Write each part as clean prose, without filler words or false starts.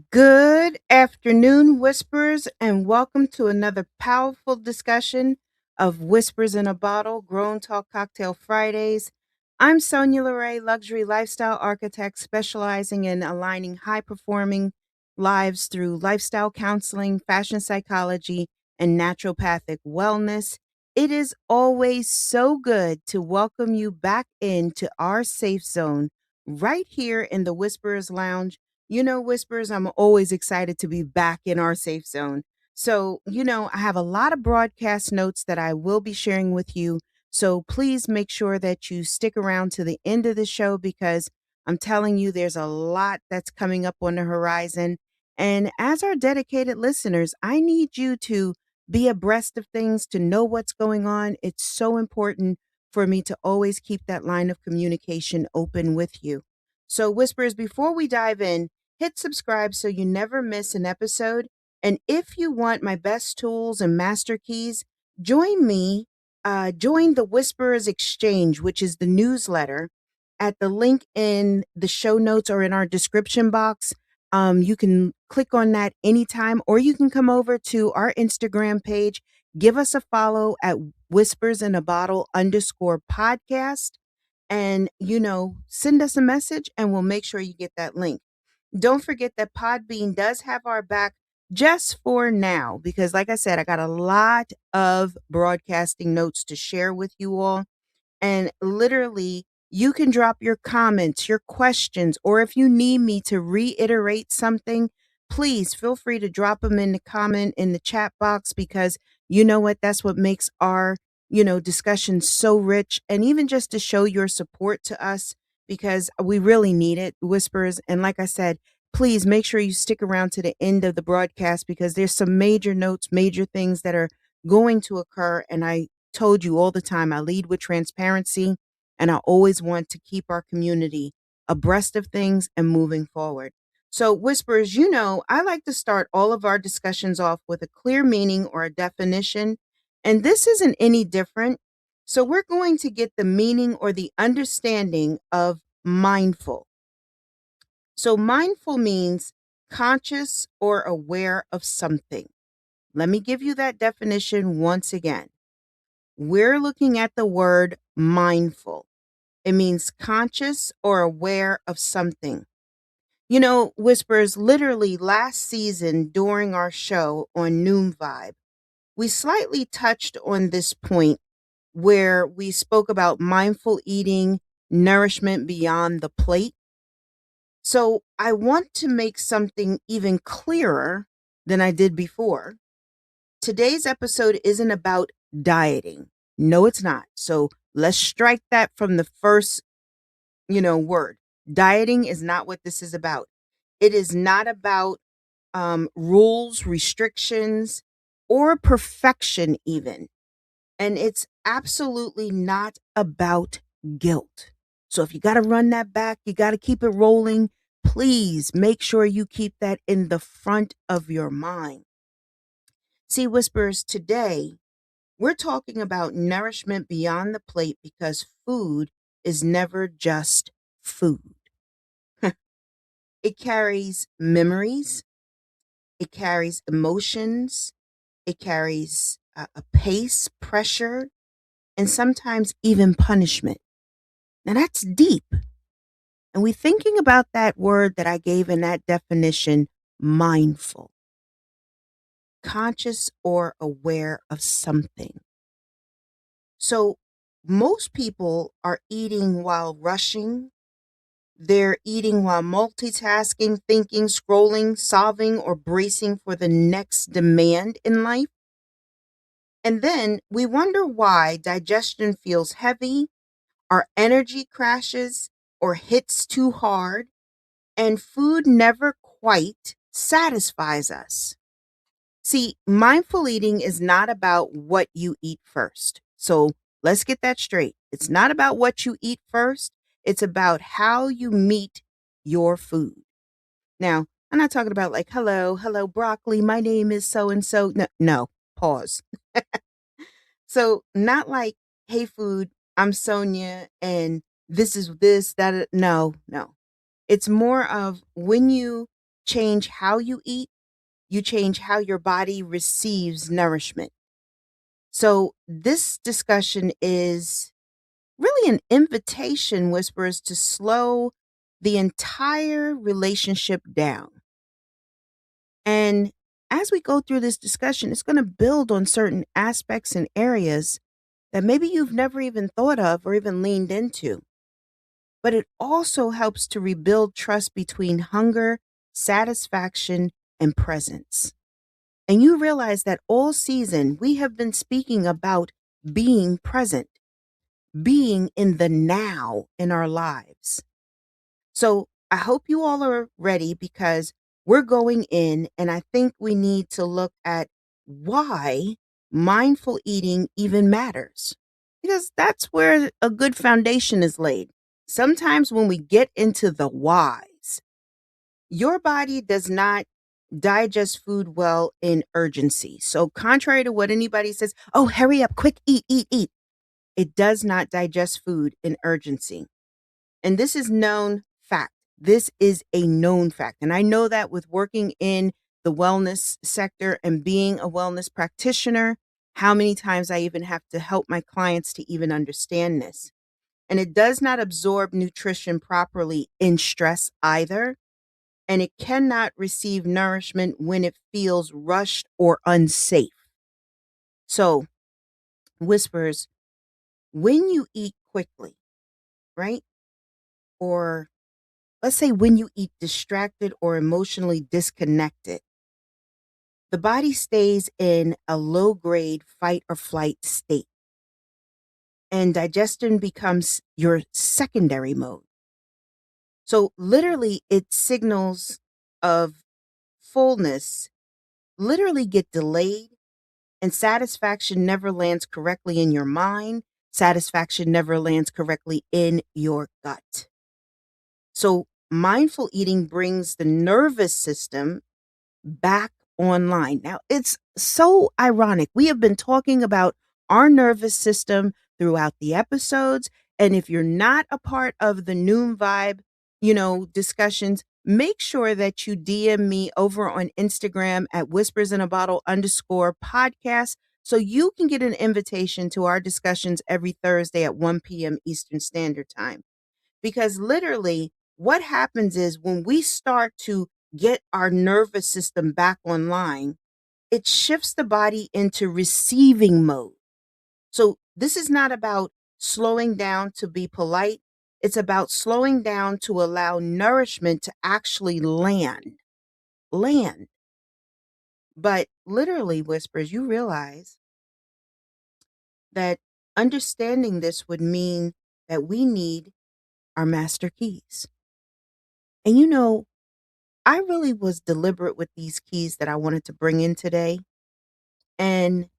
Good afternoon, Whispers, and welcome to another powerful discussion of Whispers in a Bottle Grown Talk Cocktail Fridays. I'm Sonia Leray, luxury lifestyle architect specializing in aligning high performing lives through lifestyle counseling, fashion psychology, and naturopathic wellness. It is always so good to welcome you back into our safe zone right here in the Whisperers Lounge. Whispers, I'm always excited to be back in our safe zone. So, I have a lot of broadcast notes that I will be sharing with you. So please make sure that you stick around to the end of the show because I'm telling you, there's a lot that's coming up on the horizon. And as our dedicated listeners, I need you to be abreast of things, to know what's going on. It's so important for me to always keep that line of communication open with you. So, Whispers, before we dive in, hit subscribe so you never miss an episode. And if you want my best tools and master keys, join me. Join the Whisperers Exchange, which is the newsletter, at the link in the show notes or in our description box. You can click on that anytime, or you can come over to our Instagram page. Give us a follow at Whispers in a Bottle _podcast. And, send us a message and we'll make sure you get that link. Don't forget that Podbean does have our back just for now, because, like I said, I got a lot of broadcasting notes to share with you all. And literally, you can drop your comments, your questions, or if you need me to reiterate something, please feel free to drop them in the comment in the chat box because you know what? That's what makes our, discussion so rich. And even just to show your support to us because we really need it, Whispers. And like I said, please make sure you stick around to the end of the broadcast because there's some major notes, major things that are going to occur. And I told you all the time, I lead with transparency and I always want to keep our community abreast of things and moving forward. So, Whispers, I like to start all of our discussions off with a clear meaning or a definition, and this isn't any different. So, we're going to get the meaning or the understanding of mindful. So, mindful means conscious or aware of something. Let me give you that definition once again. We're looking at the word mindful. It means conscious or aware of something. Whispers, literally last season during our show on Noon Vibe, we slightly touched on this point where we spoke about mindful eating, nourishment beyond the plate. So I want to make something even clearer than I did before. Today's episode isn't about dieting. No, it's not. So let's strike that from the first, word. Dieting is not what this is about. It is not about rules, restrictions, or perfection, even. And it's absolutely not about guilt. So if you got to run that back, you got to keep it rolling. Please make sure you keep that in the front of your mind. See, Whispers, today we're talking about nourishment beyond the plate because food is never just food. It carries memories, it carries emotions, it carries a pace, pressure, and sometimes even punishment. Now that's deep. And we thinking about that word that I gave in that definition, mindful, conscious or aware of something. So most people are eating while rushing. They're eating while multitasking, thinking, scrolling, solving, or bracing for the next demand in life. And then we wonder why digestion feels heavy, our energy crashes or hits too hard, and food never quite satisfies us. See, mindful eating is not about what you eat first. So let's get that straight. It's not about what you eat first, it's about how you meet your food. Now, I'm not talking about like, hello, broccoli, my name is so and so. No, pause. So, not like, hey, food, I'm Sonia, and this is this, that. No, no. It's more of when you change how you change how your body receives nourishment. So, this discussion is really an invitation, Whisperers, to slow the entire relationship down. And as we go through this discussion, it's going to build on certain aspects and areas that maybe you've never even thought of or even leaned into. But it also helps to rebuild trust between hunger, satisfaction, and presence. And you realize that all season we have been speaking about being present, being in the now in our lives. So I hope you all are ready because we're going in, and I think we need to look at why mindful eating even matters. Because that's where a good foundation is laid. Sometimes when we get into the whys, your body does not digest food well in urgency. So, contrary to what anybody says, oh, hurry up, quick, eat, eat, eat. It does not digest food in urgency. And this is known fact. This is a known fact. And I know that with working in the wellness sector and being a wellness practitioner, how many times I even have to help my clients to even understand this. And it does not absorb nutrition properly in stress either. And it cannot receive nourishment when it feels rushed or unsafe. So, Whispers, when you eat quickly, right? Or let's say when you eat distracted or emotionally disconnected, the body stays in a low grade fight or flight state. And digestion becomes your secondary mode. So, literally, its signals of fullness literally get delayed, and satisfaction never lands correctly in your mind. Satisfaction never lands correctly in your gut. So, mindful eating brings the nervous system back online. Now, it's so ironic. We have been talking about our nervous system throughout the episodes. And if you're not a part of the Noon Vibe, discussions, make sure that you DM me over on Instagram at whispersinabottle_podcast so you can get an invitation to our discussions every Thursday at 1 p.m. Eastern Standard Time. Because literally, what happens is when we start to get our nervous system back online, it shifts the body into receiving mode. So this is not about slowing down to be polite. It's about slowing down to allow nourishment to actually land. Land. But literally, Whispers, you realize that understanding this would mean that we need our master keys. And I really was deliberate with these keys that I wanted to bring in today. And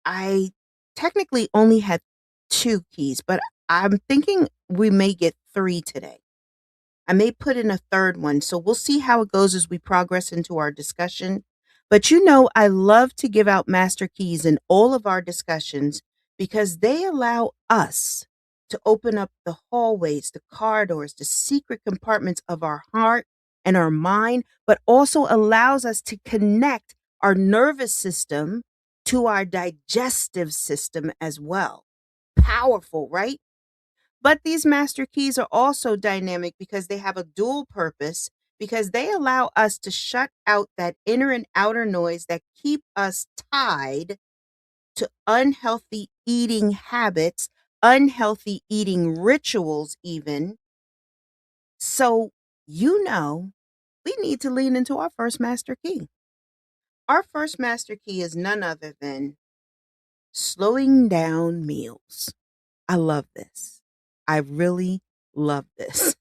I technically only had 2 keys, but I'm thinking we may get 3 today. I may put in a third one, so we'll see how it goes as we progress into our discussion. But I love to give out master keys in all of our discussions because they allow us to open up the hallways, the corridors, the secret compartments of our heart and our mind, but also allows us to connect our nervous system to our digestive system as well. Powerful, right? But these master keys are also dynamic because they have a dual purpose, because they allow us to shut out that inner and outer noise that keep us tied to unhealthy eating habits, unhealthy eating rituals, even. So, we need to lean into our first master key. Our first master key is none other than slowing down meals. I love this. I really love this.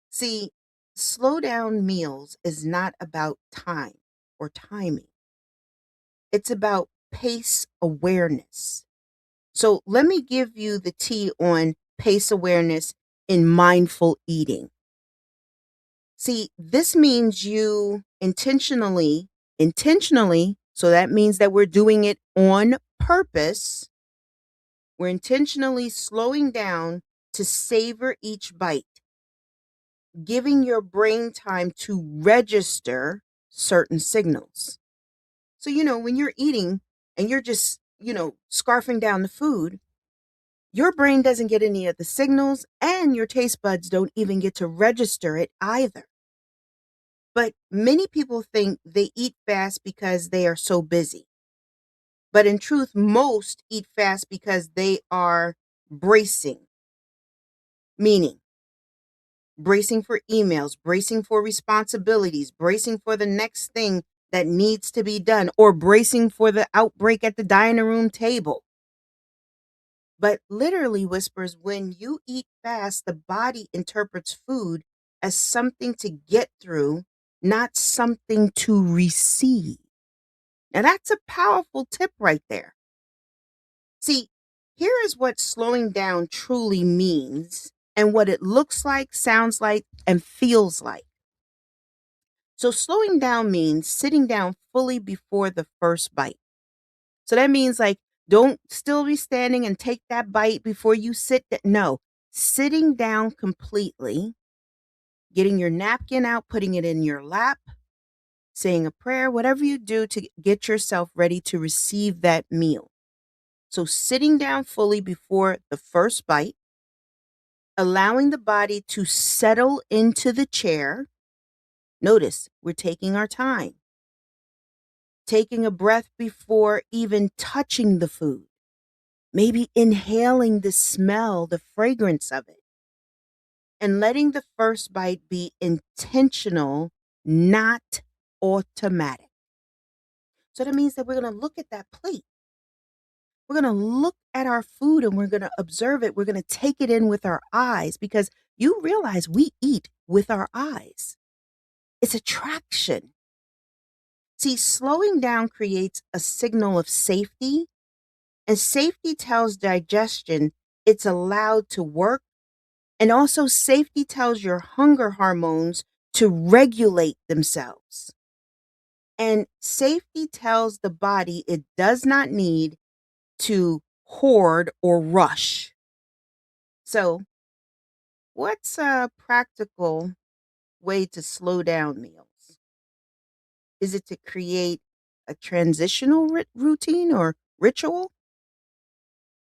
See, slow down meals is not about time or timing. It's about pace awareness. So let me give you the tea on pace awareness in mindful eating. See, this means you intentionally, so that means that we're doing it on purpose. We're intentionally slowing down to savor each bite. giving your brain time to register certain signals. So, when you're eating and you're just, scarfing down the food, your brain doesn't get any of the signals and your taste buds don't even get to register it either. But many people think they eat fast because they are so busy. But in truth, most eat fast because they are bracing, meaning bracing for emails, bracing for responsibilities, bracing for the next thing that needs to be done, or bracing for the outbreak at the dining room table. But literally, Whispers, when you eat fast, the body interprets food as something to get through, not something to receive. Now, that's a powerful tip right there. See, here is what slowing down truly means and what it looks like, sounds like, and feels like. So, slowing down means sitting down fully before the first bite. So, that means like, don't still be standing and take that bite before you sit. No, sitting down completely, getting your napkin out, putting it in your lap, saying a prayer, whatever you do to get yourself ready to receive that meal. So, sitting down fully before the first bite, allowing the body to settle into the chair. Notice we're taking our time, taking a breath before even touching the food, maybe inhaling the smell, the fragrance of it, and letting the first bite be intentional, not automatic. So that means that we're going to look at that plate. We're going to look at our food and we're going to observe it. We're going to take it in with our eyes because you realize we eat with our eyes. It's attraction. See, slowing down creates a signal of safety, and safety tells digestion it's allowed to work. And also, safety tells your hunger hormones to regulate themselves. And safety tells the body it does not need to hoard or rush. So, what's a practical way to slow down meals? Is it to create a transitional routine or ritual?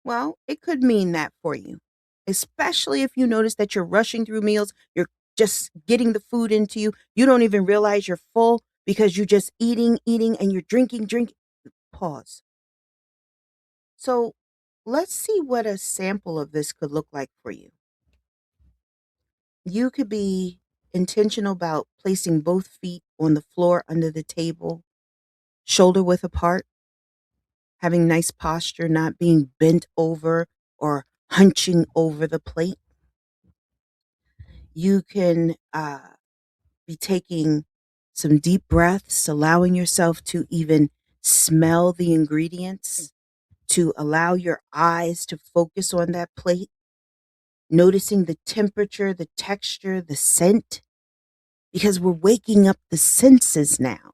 Well, it could mean that for you, especially if you notice that you're rushing through meals, you're just getting the food into you. You don't even realize you're full because you're just eating, and you're drinking. Pause. So let's see what a sample of this could look like for you. You could be intentional about placing both feet on the floor under the table, shoulder width apart, having nice posture, not being bent over or hunching over the plate. You can be taking some deep breaths, allowing yourself to even smell the ingredients, to allow your eyes to focus on that plate, noticing the temperature, the texture, the scent, because we're waking up the senses now.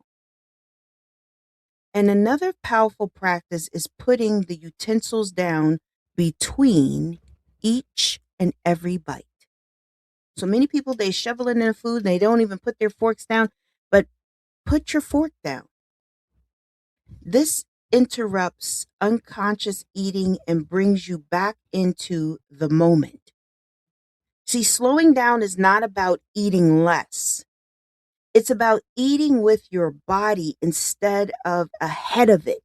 And another powerful practice is putting the utensils down between each and every bite. So many people, they shovel in their food, they don't even put their forks down, but put your fork down. This interrupts unconscious eating and brings you back into the moment. See, slowing down is not about eating less. It's about eating with your body instead of ahead of it.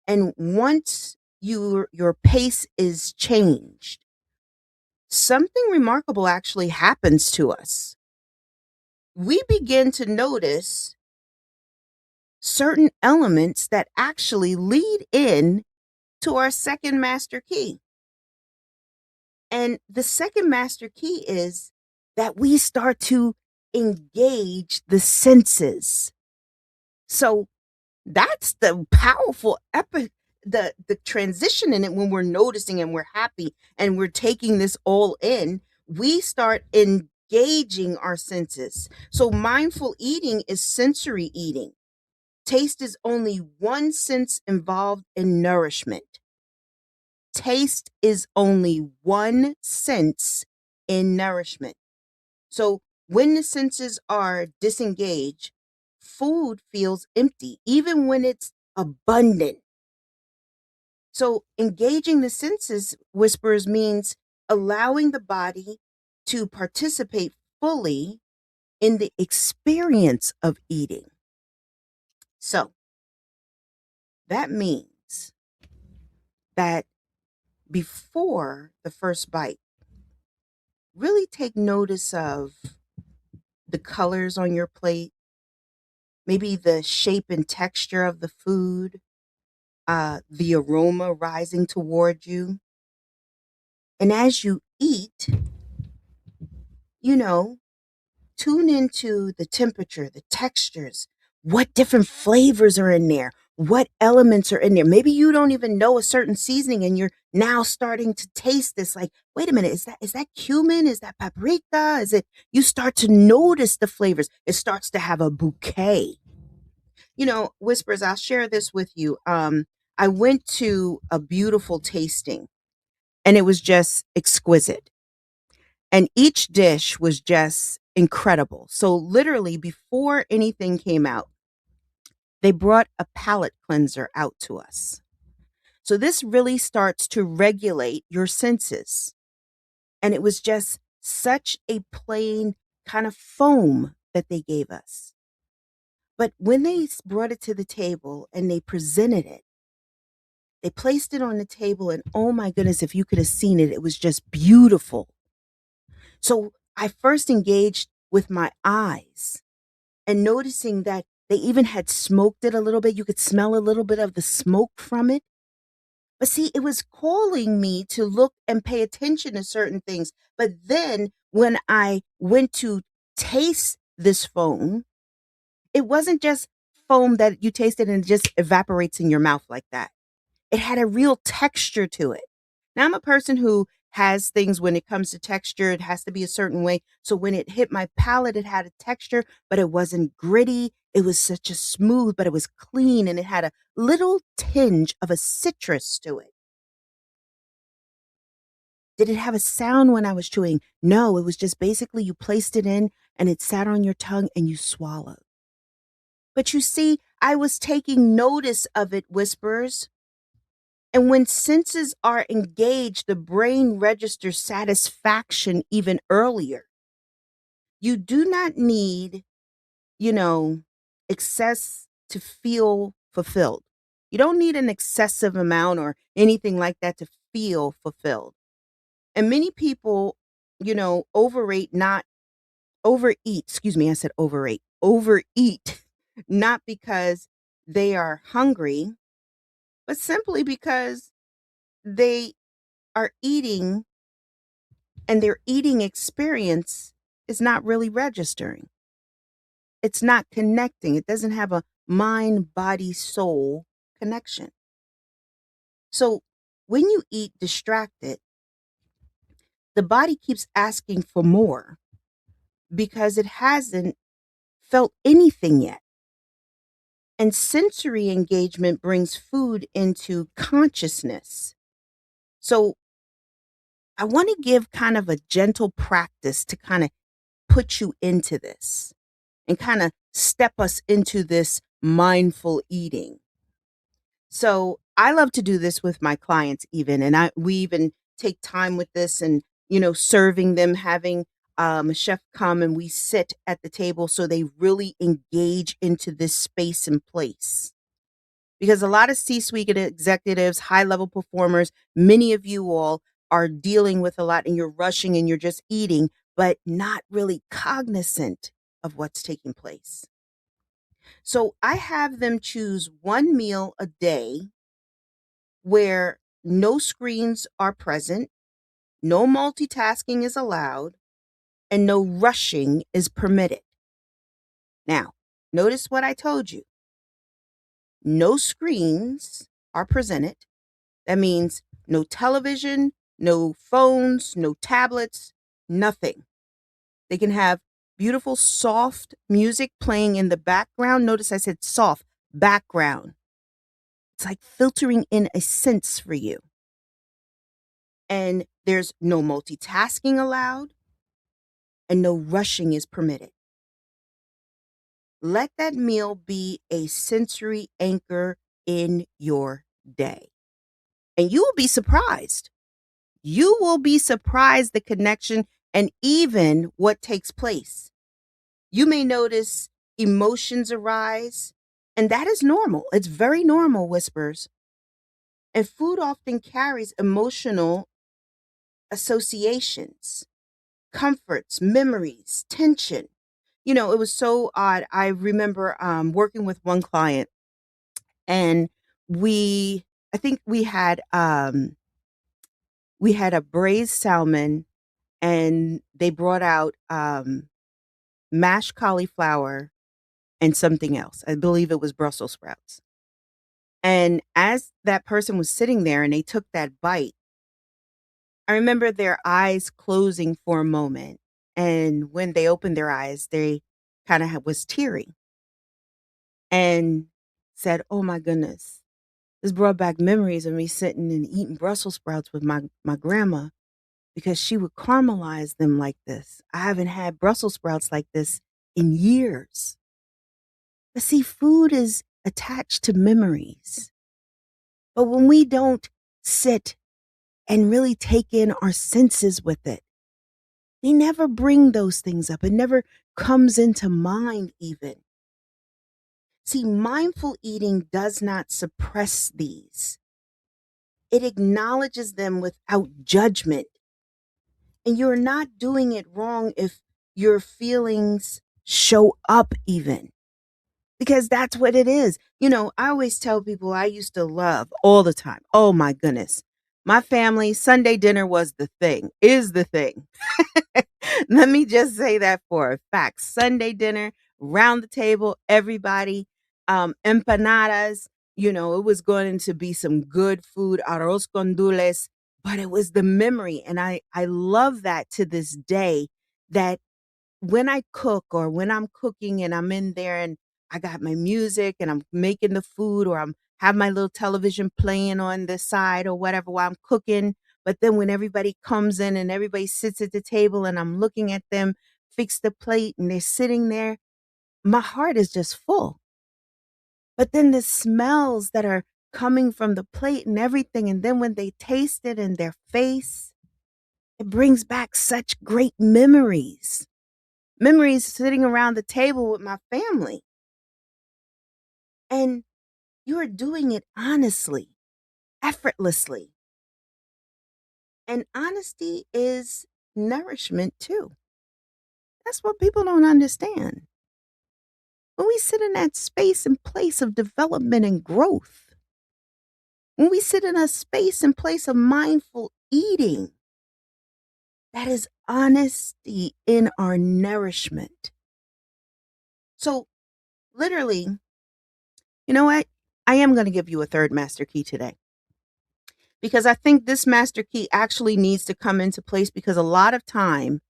And once your pace is changed, something remarkable actually happens to us. We begin to notice certain elements that actually lead in to our second master key. And the second master key is that we start to engage the senses. So that's the powerful the transition in it when we're noticing and we're happy and we're taking this all in, we start engaging our senses. So mindful eating is sensory eating. Taste is only one sense involved in nourishment. Taste is only one sense in nourishment. So when the senses are disengaged, food feels empty, even when it's abundant. So engaging the senses, whispers, means allowing the body to participate fully in the experience of eating. So that means that before the first bite, really take notice of the colors on your plate, maybe the shape and texture of the food, the aroma rising toward you. And as you eat, you know, tune into the temperature, the textures, what different flavors are in there, what elements are in there. Maybe you don't even know a certain seasoning and you're now starting to taste this like, wait a minute, is that cumin? Is that paprika? Is it you start to notice the flavors. It starts to have a bouquet. Whispers, I'll share this with you. I went to a beautiful tasting and it was just exquisite. And each dish was just incredible. So, literally, before anything came out, they brought a palate cleanser out to us. So, this really starts to regulate your senses. And it was just such a plain kind of foam that they gave us. But when they brought it to the table and they presented it, they placed it on the table, and oh my goodness, if you could have seen it, it was just beautiful. So I first engaged with my eyes and noticing that they even had smoked it a little bit. You could smell a little bit of the smoke from it. But see, it was calling me to look and pay attention to certain things. But then when I went to taste this foam, it wasn't just foam that you taste it and it just evaporates in your mouth like that. It had a real texture to it. Now, I'm a person who has things when it comes to texture, it has to be a certain way. So when it hit my palate, it had a texture, but it wasn't gritty. It was such a smooth, but it was clean and it had a little tinge of a citrus to it. Did it have a sound when I was chewing? No, it was just basically you placed it in and it sat on your tongue and you swallowed. But you see, I was taking notice of it, whispers. And when senses are engaged, the brain registers satisfaction even earlier. You do not need, you know, excess to feel fulfilled. You don't need an excessive amount or anything like that to feel fulfilled. And many people, not overeat, excuse me, I said overeat, not because they are hungry, but simply because they are eating and their eating experience is not really registering. It's not connecting. It doesn't have a mind, body, soul connection. So when you eat distracted, the body keeps asking for more because it hasn't felt anything yet. And sensory engagement brings food into consciousness. So I want to give kind of a gentle practice to kind of put you into this and kind of step us into this mindful eating. So I love to do this with my clients even, and we even take time with this and, serving them, having a chef come and we sit at the table so they really engage into this space and place. Because a lot of C-suite executives, high-level performers, many of you all are dealing with a lot and you're rushing and you're just eating, but not really cognizant of what's taking place. So I have them choose one meal a day where no screens are present, no multitasking is allowed, and no rushing is permitted. Now, notice what I told you. No screens are presented. That means no television, no phones, no tablets, nothing. They can have beautiful, soft music playing in the background. Notice I said soft background. It's like filtering in a sense for you. And there's no multitasking allowed. and no rushing is permitted. Let that meal be a sensory anchor in your day. And you will be surprised. You will be surprised the connection and even what takes place. You may notice emotions arise, and that is normal. It's very normal, whispers. And food often carries emotional associations, comforts, memories, tension. It was so odd. I remember working with one client, and I think we had a braised salmon, and they brought out mashed cauliflower and something else. I believe it was Brussels sprouts. And as that person was sitting there and they took that bite, I remember their eyes closing for a moment. And when they opened their eyes, they kind of was teary and said, "Oh my goodness, this brought back memories of me sitting and eating Brussels sprouts with my grandma because she would caramelize them like this. I haven't had Brussels sprouts like this in years." But see, food is attached to memories. But when we don't sit and really take in our senses with it, they never bring those things up. It never comes into mind, even. See, mindful eating does not suppress these, it acknowledges them without judgment. And you're not doing it wrong if your feelings show up, even. Because that's what it is. I always tell people I used to love all the time. Oh my goodness. My family, Sunday dinner was the thing, is the thing. Let me just say that for a fact. Sunday dinner, round the table, everybody, empanadas, it was going to be some good food, arroz con dulces, but it was the memory. And I love that to this day, that when I cook or when I'm cooking and I'm in there and I got my music and I'm making the food, or I'm have my little television playing on the side or whatever while I'm cooking. But then when everybody comes in and everybody sits at the table and I'm looking at them fix the plate and they're sitting there, my heart is just full. But then the smells that are coming from the plate and everything, and then when they taste it in their face, it brings back such great memories. Memories sitting around the table with my family. And you're doing it honestly, effortlessly. And honesty is nourishment too. That's what people don't understand. When we sit in that space and place of development and growth, when we sit in a space and place of mindful eating, that is honesty in our nourishment. So, literally, you know what? I am going to give you a third master key today, because I think this master key actually needs to come into place, because a lot of time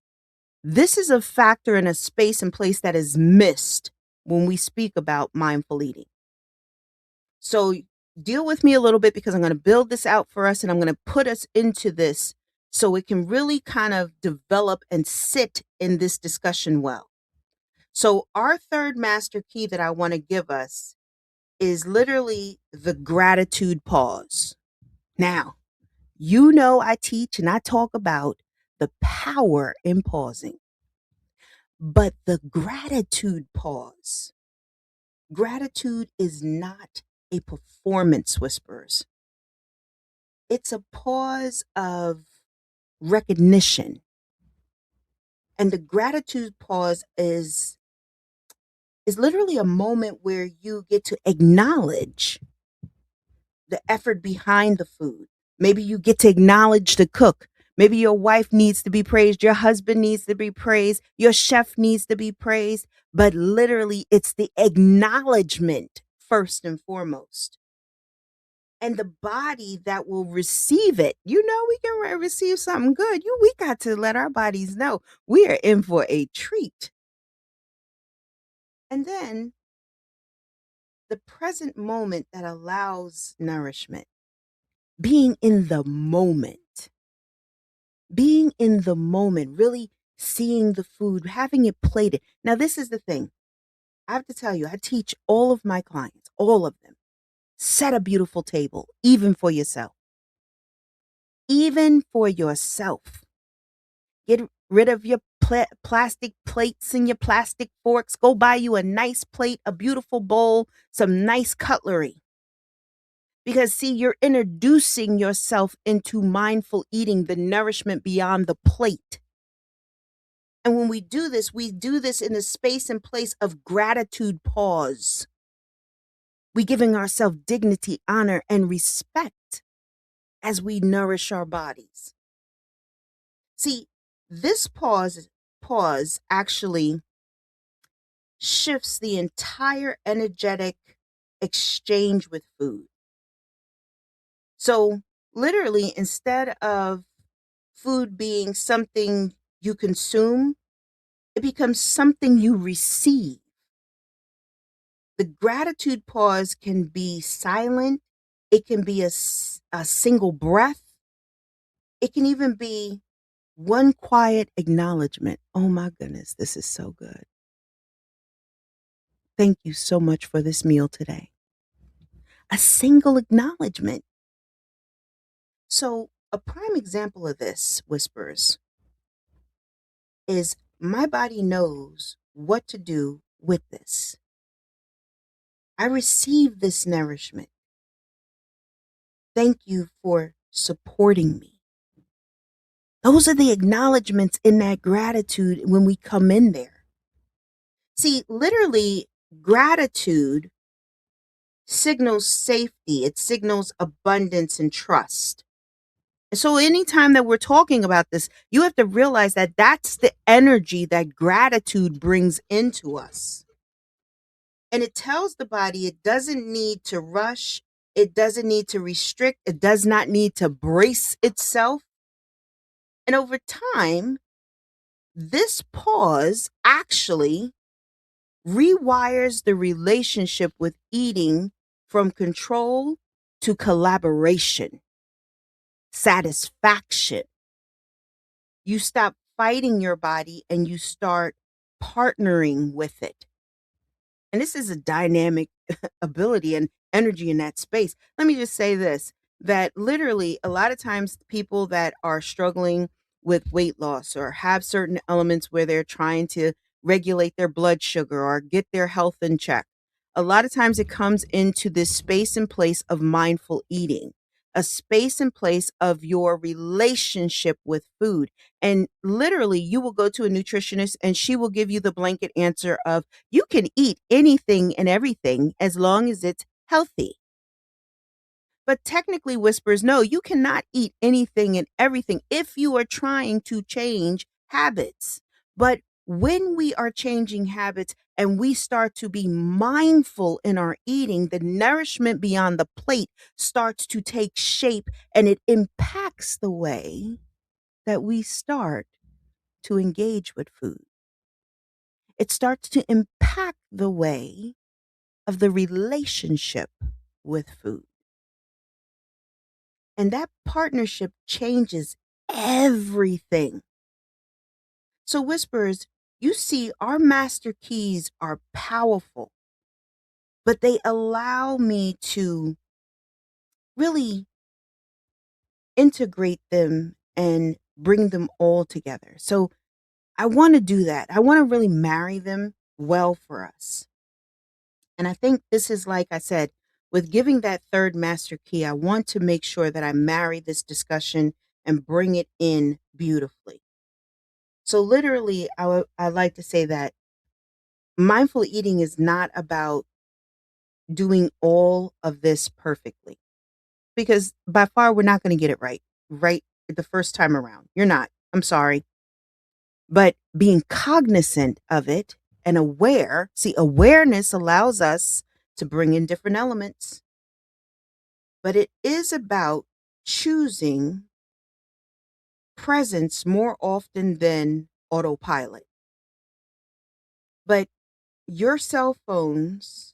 this is a factor in a space and place that is missed when we speak about mindful eating. So deal with me a little bit, because I'm going to build this out for us and I'm going to put us into this so it can really kind of develop and sit in this discussion well. So our third master key that I want to give us is literally the gratitude pause. Now, I teach and I talk about the power in pausing, but the gratitude pause. Gratitude is not a performance, whispers. It's a pause of recognition. And the gratitude pause is literally a moment where you get to acknowledge the effort behind the food. Maybe you get to acknowledge the cook. Maybe your wife needs to be praised. Your husband needs to be praised. Your chef needs to be praised. But literally, it's the acknowledgement first and foremost. And the body that will receive it. We can receive something good. We got to let our bodies know we are in for a treat. And then the present moment that allows nourishment, being in the moment, really seeing the food, having it plated. Now, this is the thing. I have to tell you, I teach all of my clients, all of them, set a beautiful table, even for yourself. Even for yourself. Get rid of your plastic plates and your plastic forks. Go buy you a nice plate, a beautiful bowl, some nice cutlery. Because, see, you're introducing yourself into mindful eating, the nourishment beyond the plate. And when we do this in a space and place of gratitude pause. We giving ourselves dignity, honor, and respect as we nourish our bodies. See, this pause actually shifts the entire energetic exchange with food. So, literally, instead of food being something you consume, it becomes something you receive. The gratitude pause can be silent, it can be a single breath, it can even be one quiet acknowledgement. Oh my goodness, this is so good. Thank you so much for this meal today. A single acknowledgement. So, a prime example of this, whispers, is my body knows what to do with this. I receive this nourishment. Thank you for supporting me. Those are the acknowledgments in that gratitude when we come in there. See, literally, gratitude signals safety, it signals abundance and trust. So, anytime that we're talking about this, you have to realize that that's the energy that gratitude brings into us. And it tells the body it doesn't need to rush, it doesn't need to restrict, it does not need to brace itself. And over time, this pause actually rewires the relationship with eating from control to collaboration, satisfaction. You stop fighting your body and you start partnering with it. And this is a dynamic ability and energy in that space. Let me just say this, that literally a lot of times people that are struggling with weight loss or have certain elements where they're trying to regulate their blood sugar or get their health in check, a lot of times it comes into this space and place of mindful eating, a space and place of your relationship with food. And literally, you will go to a nutritionist and she will give you the blanket answer of you can eat anything and everything as long as it's healthy. But technically, whispers, no, you cannot eat anything and everything if you are trying to change habits. But when we are changing habits and we start to be mindful in our eating, the nourishment beyond the plate starts to take shape and it impacts the way that we start to engage with food. It starts to impact the way of the relationship with food. And that partnership changes everything. So, whispers, you see, our master keys are powerful, but they allow me to really integrate them and bring them all together. So, I want to do that. I want to really marry them well for us. And I think this is, like I said, with giving that third master key, I want to make sure that I marry this discussion and bring it in beautifully. So, literally, I like to say that mindful eating is not about doing all of this perfectly, because by far we're not going to get it right the first time around. You're not. I'm sorry. But being cognizant of it and aware, see, awareness allows us to bring in different elements, but it is about choosing presence more often than autopilot. But your cell phones,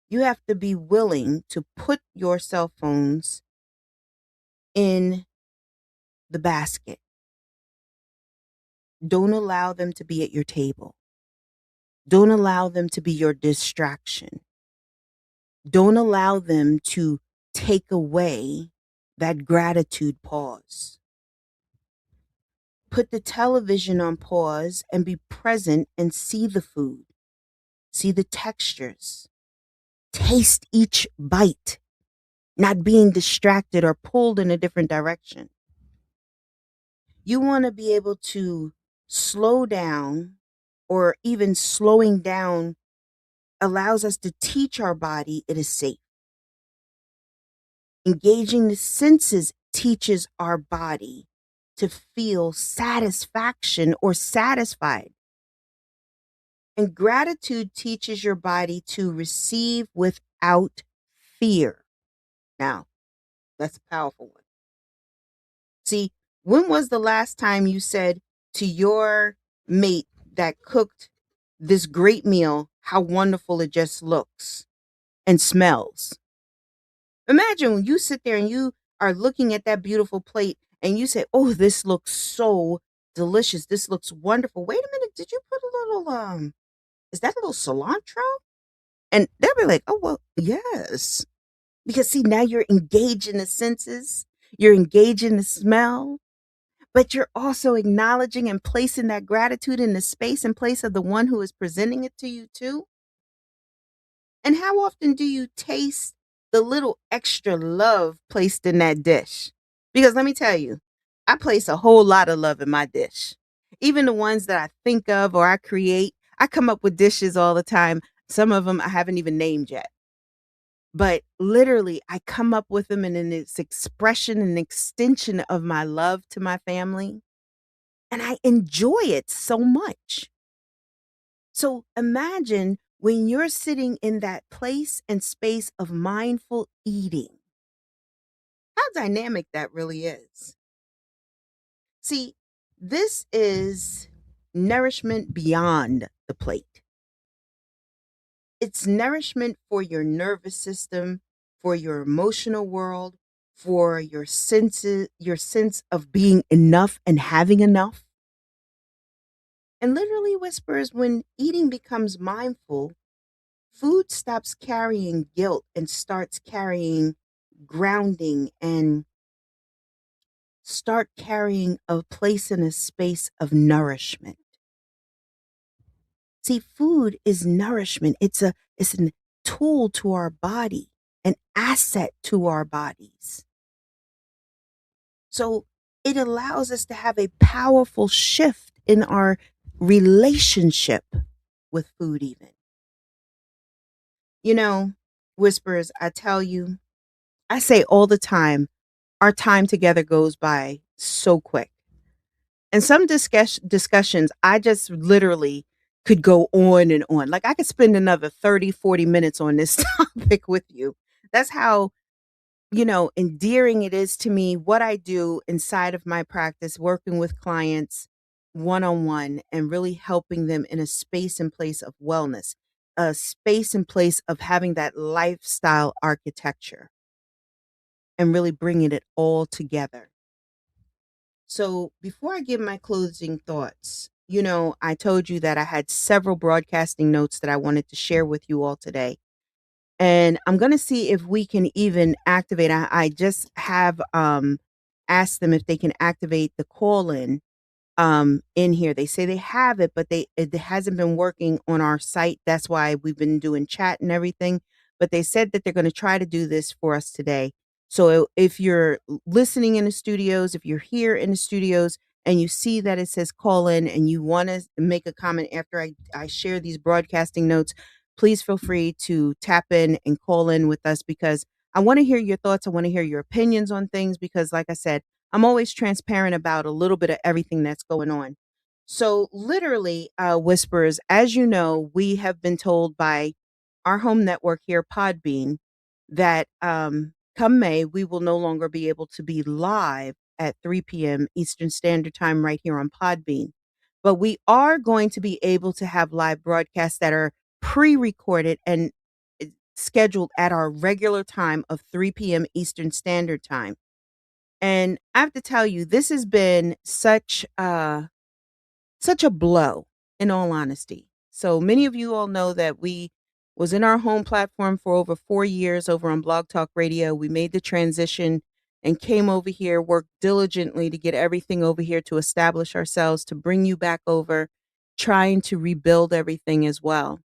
you have to be willing to put your cell phones in the basket. Don't allow them to be at your table. Don't allow them to be your distraction. Don't allow them to take away that gratitude pause. Put the television on pause and be present and see the food, see the textures, taste each bite, not being distracted or pulled in a different direction. You want to be able to slow down, or even slowing down allows us to teach our body it is safe. Engaging the senses teaches our body to feel satisfaction or satisfied. And gratitude teaches your body to receive without fear. Now, that's a powerful one. See, when was the last time you said to your mate that cooked this great meal how wonderful it just looks and smells? Imagine when you sit there and you are looking at that beautiful plate and you say, "Oh, this looks so delicious. This looks wonderful. Wait a minute, did you put a little is that a little cilantro?" And they'll be like, "Oh, well, yes." Because see, now you're engaged in the senses, you're engaged in the smell, but you're also acknowledging and placing that gratitude in the space and place of the one who is presenting it to you too. And how often do you taste the little extra love placed in that dish? Because let me tell you, I place a whole lot of love in my dish. Even the ones that I think of or I create, I come up with dishes all the time. Some of them I haven't even named yet. But literally, I come up with them and in its expression and extension of my love to my family. And I enjoy it so much. So imagine when you're sitting in that place and space of mindful eating, how dynamic that really is. See, this is nourishment beyond the plate. It's nourishment for your nervous system, for your emotional world, for your senses, your sense of being enough and having enough. And literally whispers when eating becomes mindful, food stops carrying guilt and starts carrying grounding and start carrying a place in a space of nourishment. See, food is nourishment. It's a tool to our body, an asset to our bodies. So it allows us to have a powerful shift in our relationship with food, even. You know, whispers, I tell you, I say all the time, our time together goes by so quick. And some discussions, I just literally could go on and on. Like I could spend another 30, 40 minutes on this topic with you. That's how, endearing it is to me what I do inside of my practice, working with clients one on one and really helping them in a space and place of wellness, a space and place of having that lifestyle architecture and really bringing it all together. So, before I give my closing thoughts, I told you that I had several broadcasting notes that I wanted to share with you all today. And I'm going to see if we can even activate. I just have asked them if they can activate the call in here. They say they have it, but it hasn't been working on our site. That's why we've been doing chat and everything. But they said that they're going to try to do this for us today. So if you're listening in the studios, if you're here in the studios and you see that it says call in and you want to make a comment after I share these broadcasting notes, please feel free to tap in and call in with us because I want to hear your thoughts. I want to hear your opinions on things because, like I said, I'm always transparent about a little bit of everything that's going on. So, literally, whispers, as you know, we have been told by our home network here, Podbean, that come May, we will no longer be able to be live at 3 p.m. Eastern Standard Time right here on Podbean. But we are going to be able to have live broadcasts that are pre recorded and scheduled at our regular time of 3 p.m. Eastern Standard Time. And I have to tell you, this has been such such a blow, in all honesty. So many of you all know that we was in our home platform for over 4 years over on Blog Talk Radio. We made the transition and came over here, worked diligently to get everything over here to establish ourselves, to bring you back over, trying to rebuild everything as well.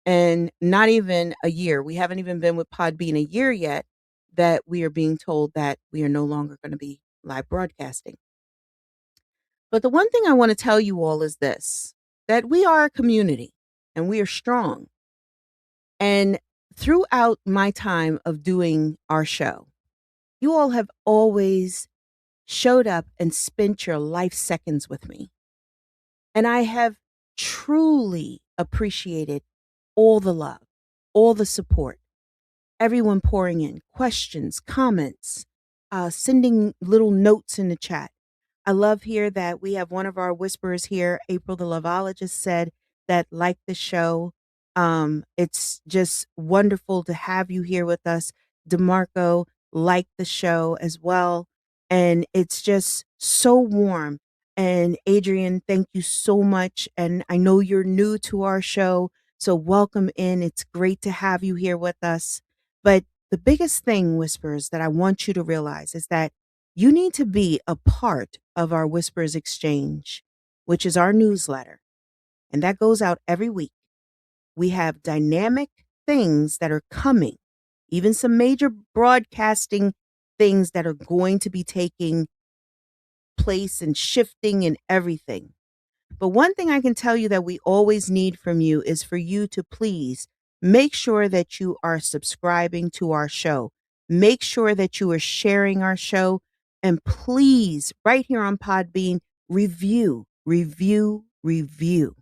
And not even a year. We haven't even been with Podbean a year yet that we are being told that we are no longer going to be live broadcasting. But the one thing I want to tell you all is this, that we are a community and we are strong. And throughout my time of doing our show, you all have always showed up and spent your life seconds with me. And I have truly appreciated all the love, all the support, everyone pouring in questions, comments, sending little notes in the chat. I love here that we have one of our whisperers here, April the Lovologist, said that like the show. It's just wonderful to have you here with us. DeMarco liked the show as well. And it's just so warm. And Adrian, thank you so much. And I know you're new to our show, so welcome in. It's great to have you here with us. But the biggest thing, Whispers, that I want you to realize is that you need to be a part of our Whispers Exchange, which is our newsletter. And that goes out every week. We have dynamic things that are coming, even some major broadcasting things that are going to be taking place and shifting and everything. But one thing I can tell you that we always need from you is for you to please make sure that you are subscribing to our show. Make sure that you are sharing our show. And please, right here on Podbean, review, review, review.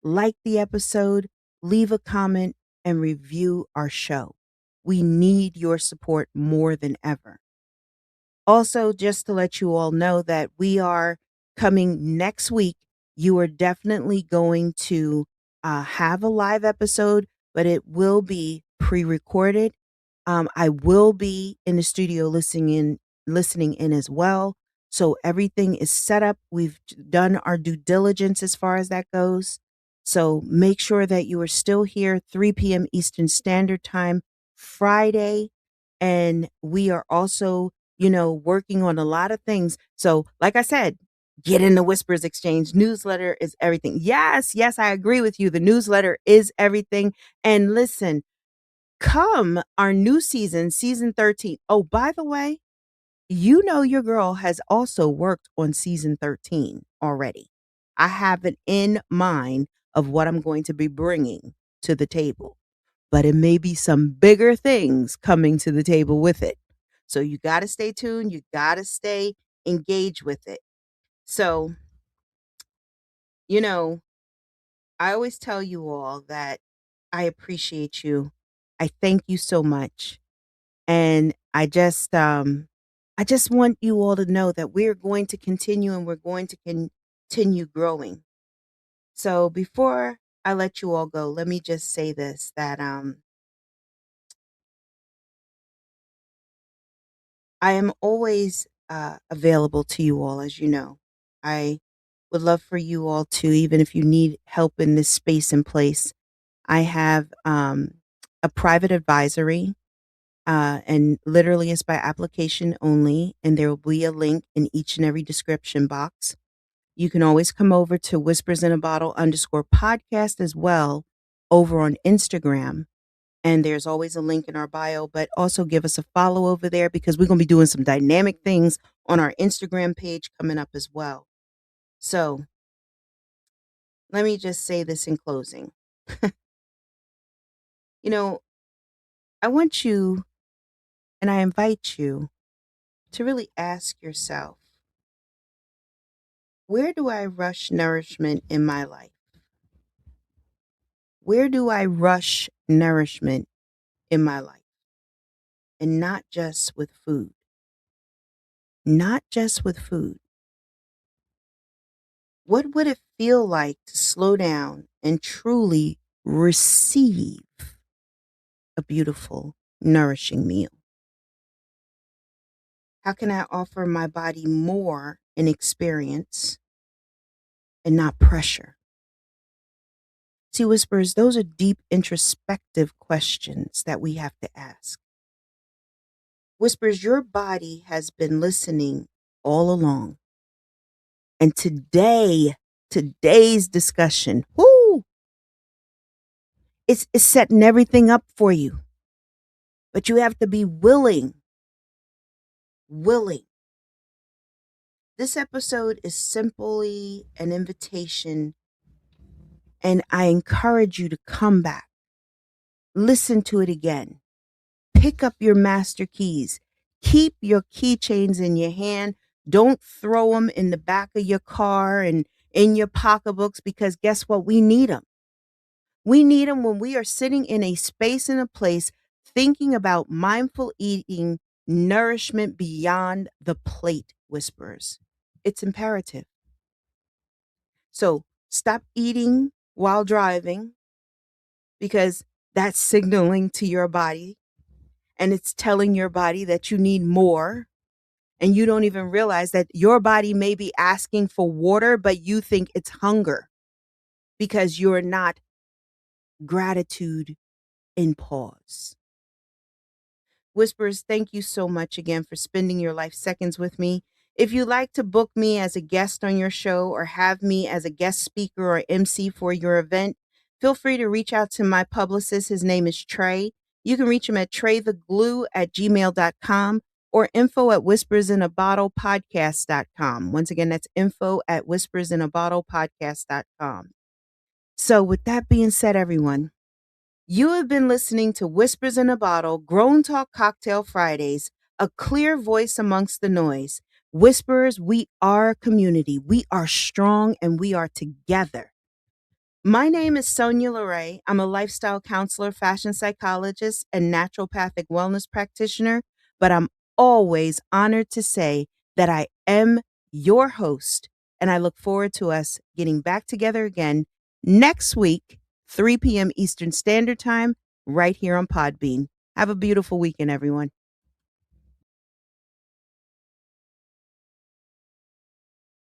Like the episode, leave a comment, and review our show. We need your support more than ever. Also, just to let you all know that we are coming next week. You are definitely going to have a live episode, but it will be pre-recorded. I will be in the studio listening in as well. So everything is set up. We've done our due diligence as far as that goes. So make sure that you are still here 3 p.m. Eastern Standard Time Friday. And we are also working on a lot of things. So, like I said, get in the Whispers Exchange. Newsletter is everything. Yes, I agree with you. The newsletter is everything. And listen, come our new season, season 13. Oh, by the way, your girl has also worked on season 13 already. I have it in mind of what I'm going to be bringing to the table, but it may be some bigger things coming to the table with it. So you got to stay tuned. You got to stay engaged with it. So, I always tell you all that I appreciate you. I thank you so much. And I just want you all to know that we're going to continue and we're going to continue growing. So before I let you all go, let me just say this, that I am always available to you all, as you know. I would love for you all to, even if you need help in this space and place, I have a private advisory, and literally it's by application only. And there will be a link in each and every description box. You can always come over to whispers_in-a-bottle_podcast as well over on Instagram. And there's always a link in our bio, but also give us a follow over there because we're going to be doing some dynamic things on our Instagram page coming up as well. So let me just say this in closing. I want you and I invite you to really ask yourself, where do I rush nourishment in my life? Where do I rush nourishment in my life? And not just with food. Not just with food. What would it feel like to slow down and truly receive a beautiful, nourishing meal? How can I offer my body more in experience and not pressure. See, Whispers, those are deep introspective questions that we have to ask. Whispers, your body has been listening all along. And today's discussion, it's setting everything up for you. But you have to be willing. This episode is simply an invitation, and I encourage you to come back, listen to it again, pick up your master keys, keep your keychains in your hand. Don't throw them in the back of your car and in your pocketbooks, because guess what? We need them. We need them when we are sitting in a space and a place thinking about mindful eating, nourishment beyond the plate, Whispers. It's imperative. So stop eating while driving, because that's signaling to your body, and it's telling your body that you need more. And you don't even realize that your body may be asking for water, but you think it's hunger because you're not gratitude in pause. Whispers, thank you so much again for spending your life seconds with me. If you'd like to book me as a guest on your show or have me as a guest speaker or MC for your event, feel free to reach out to my publicist. His name is Trey. You can reach him at treytheglue@gmail.com or info@whispersinabottlepodcast.com. Once again, that's info@whispersinabottlepodcast.com. So with that being said, everyone, you have been listening to Whispers in a Bottle, Grown Talk Cocktail Fridays, a clear voice amongst the noise. Whispers, we are a community. We are strong and we are together. My name is Sonia LeRae. I'm a lifestyle counselor, fashion psychologist, and naturopathic wellness practitioner, but I'm always honored to say that I am your host, and I look forward to us getting back together again next week, 3 p.m. Eastern Standard Time, right here on Podbean. Have a beautiful weekend, everyone.